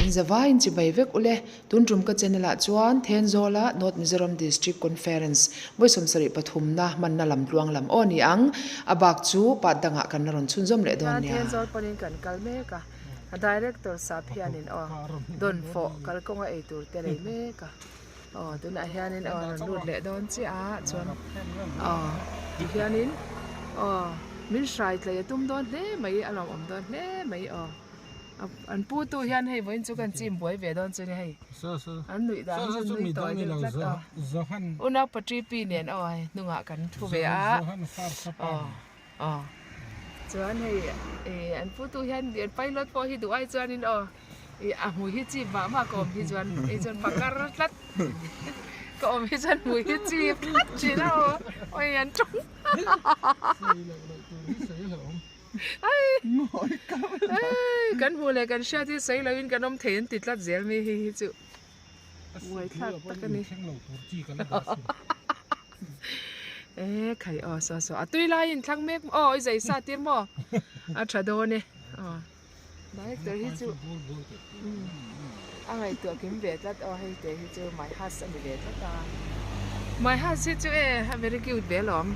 in zawa in chi bai vek ule tun rum ka channel a chuan then zola North Mizoram District Conference boisom sari pathum na man na lam luang lam oni ang abak chu padanga kan ron chun zom le don nia then zol panin kan kalme ka director sa phianin don fo kalkonga ei tur te rei me ka tun a hianin lut le don chi a chuan hianin min shrai tle tum don hle mai alom om don hle mai an pu tu hian hei voin chu kan chim boi ve don chu ni hei an nui da nui toi de lat una patri pi nen nunga kan thu ve a chuan hei an pu tu hian den pilot po hi duai chuan in a hui hi chi ba ma kom hi chuan chuan pakar lat ko om hi chuan hui hi chi lat chi na oi an chung kan hu le kan sha ti sei lawin kan om thein ti tlat zel mi hi chu wai thak tak ani khai so atui lai in thlang mek oi zai sa tir mo a thado ne director hi chu angai tu kim ve tlat hei te hi chu my house ami ve tlat my house hi chu very cute ve lom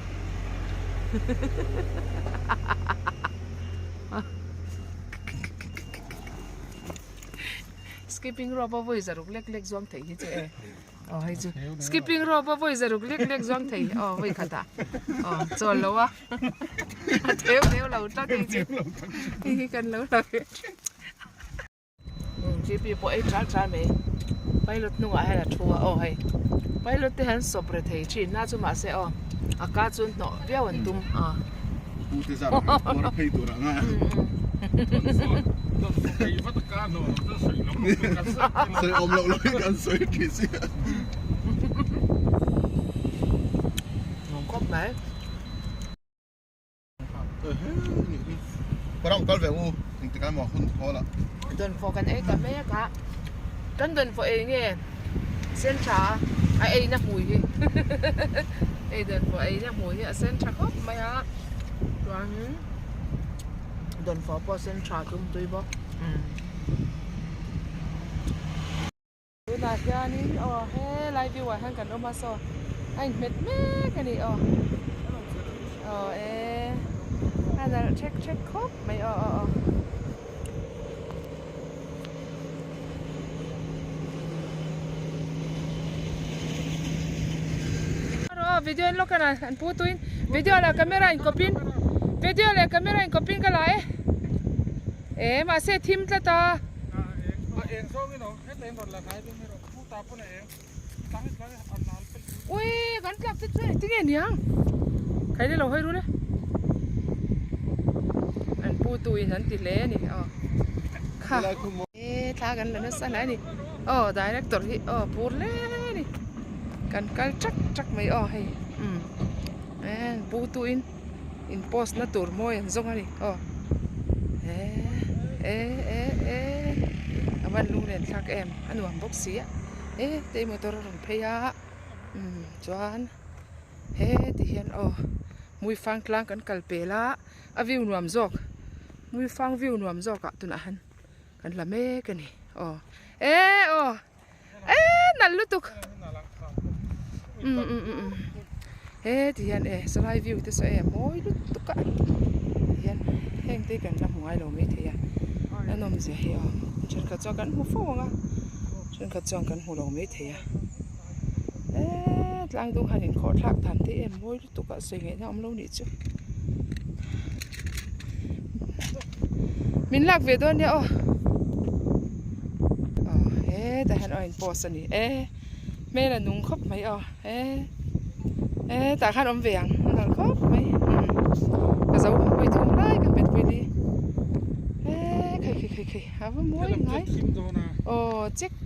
skipping rope voi zaruk lek lek zong thei hi chu hei chu skipping rope voi zaruk lek lek zong thei voi khata chol lo wa theo lo ta ti hi kan lo gp po ai tra me pilot nu a hela thua hei pilot te han sobre thei chi na chu ma se aka chun no viawan tum te za ra phei tu ra nga Sợi ôm lậu lỗi ăn sợi kỳ gì ngon cốc đấy có đông con về u thì cái mỏ không có là tuần phổ cái ấy cả mấy cả tuần phổ ấy nghe sen trà ai nắp mùi gì ấy tuần phổ ấy nắp mùi gì sen trà khóc mấy á tuần phổ po sen trà cũng tùy bó là cái này he live view à hàng cần ôm so anh mệt mê cái này hay là check khóc mày video anh lúc này anh pu tuin video là camera anh copy video là camera anh copy cái lại mà sẽ thím ra ta ui gắn chặt thế tiếng gì nhá cái này là hơi luôn đấy anh pu tui hắn tì lé nè khá tha gắn là nó sao lại nè director hi pu lé nè gắn cái chắc mấy hay pu tui in post nó tour môi anh giống này aban lu len thak em anuam bok sia te motor ron pheya chuan ti hian mui fang tlang kan kalpela a view nuam jok mui fang view nuam jok a tuna han kan la me kan ni nal lutuk ti hian salai view te so moi lutuk a hian heng te kan la muai lo me thea anom je hi chen ka cho kan hu fonga chen ka chong kan hu lo me thea tlang tung hanin kho thak than te moi tu ka sei nge nam lo ni chu min lak ve don ya ta han in post ani me la nung khop mai ta khan om veng nal khop mai ka zo hoi thum lai ka pet pui đi khơi hả với muối ngay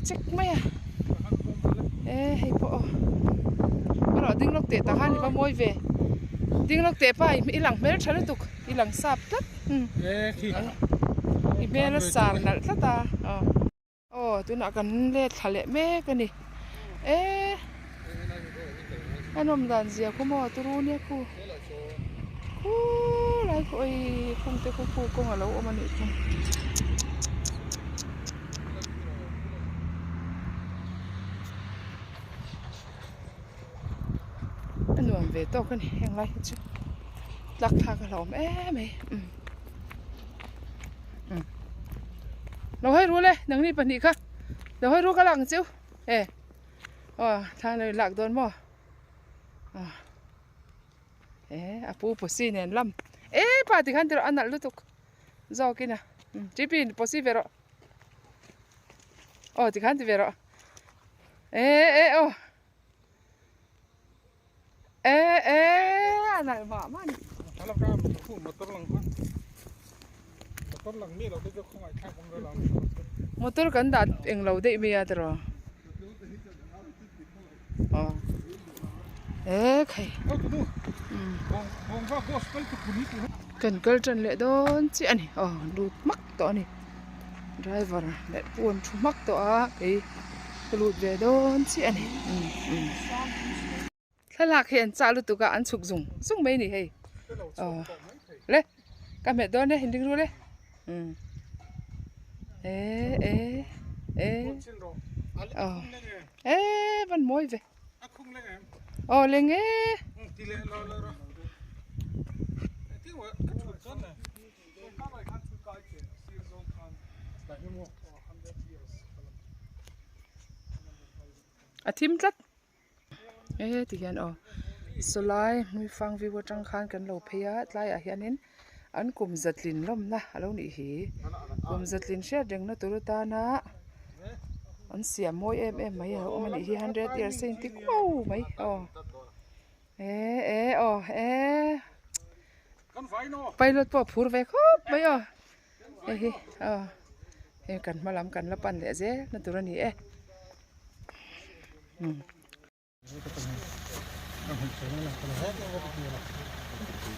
check mấy hay bộ bắt đầu tiếng lốc tệ ta han đi vào muối về tiếng lốc tệ phải ý lằng mấy nó tục ý lằng sạp tất ý mẹ nó sàn là tất ta tôi nói cần lên thả lệ mẹ cái này anh om đàn gì cũng mua tôi luôn nhé cô lại coi không thể không ở lâu mà nè không về to cái này hàng lại chứ lắc thang cái lồng mày nó hơi rú lên nâng đi bận đi khác nó hơi rú cái lăng chứ thang này lạc đồn mò apu posi nen lam pa ti khan ter anal lutuk zo kina chipin posi vero ti khan ti vero anal ma man Alam ka phun motor lang ni lo de ko ngai thang kom lang motor kan dat eng lo de mi atro khai bong va gospel to puni tu cần cơ chân lệ đón chị anh lụt mắc to này driver lệ buồn chú mắc to cái lụt về đón chị anh thế lạc hiện trả lụt tụ cả ăn sụp dùng mấy này hay lệ các mẹ đón đây hình đứng luôn đấy vẫn môi về lên nghe thím rất thì hiện số lai nuôi phang vi vô trăng khan cần lầu phê á lai hiện nên anh cùng giật lìn lom na lâu nị hỉ cùng giật lìn xe đừng nó tụi ta na anh xỉa môi em mấy ông nị hỉ 100 years sinh tích wow mấy bay lót bỏ phur về khóc mấy em cần mà làm cần là pan lẹ dễ nó tụi nị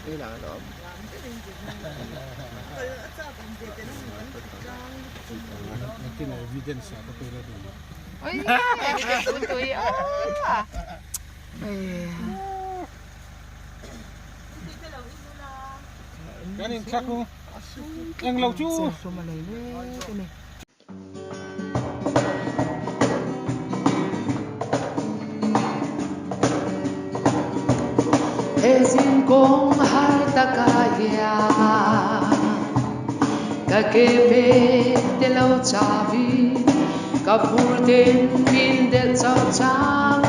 đây là đó cái này evidence apa tu lah tu tụi kan in chắc không yang lâu chu mà này cái này Ezin kong harta kaya Kakebe te lau chavi Kapurten min de chao chang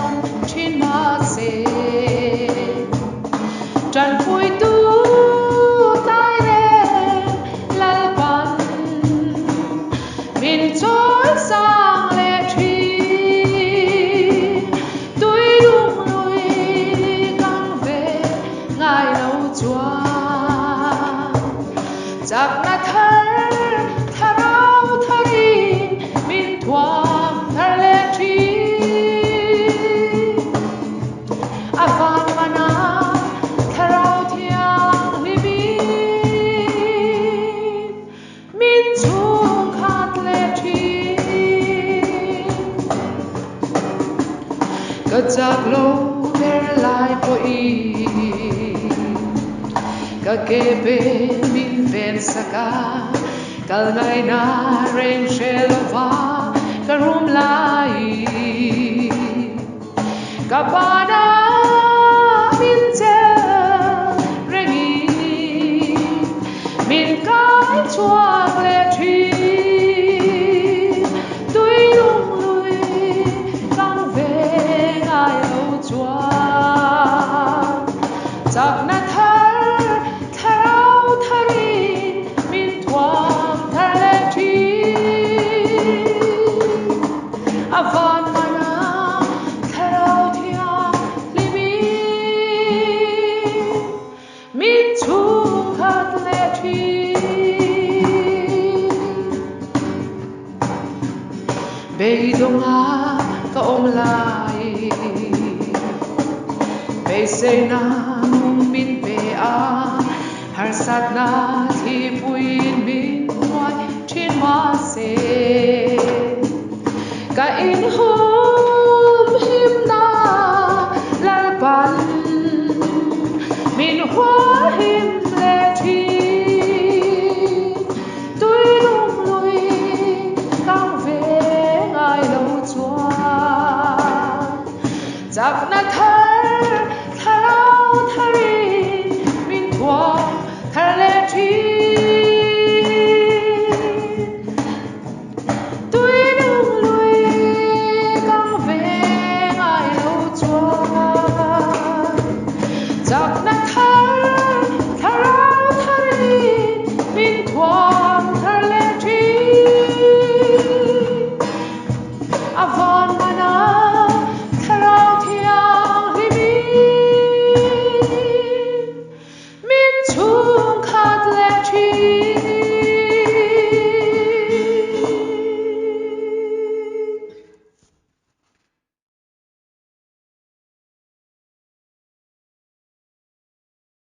Chin ma se Tran pui tu tai re lal pan Min choi sang le tri Tui lung lui gang về ngài lâu chúa Chắc na thar rau thari min thoang thar le tri avan mana thar rau thiang li min chung khat le tri cất giặc lâu để lại có ý kê bên min ven saka kal ngai na rain shelva karum lai kapana min che rengi min kai chuak le thi tui lung lui sang về ngai lâu chua chắc na avan mana tharau thia limi min chung khat le thi be donga ka om lai be se na mum min be a har sat na thi puin min moi chin ma se ka in ho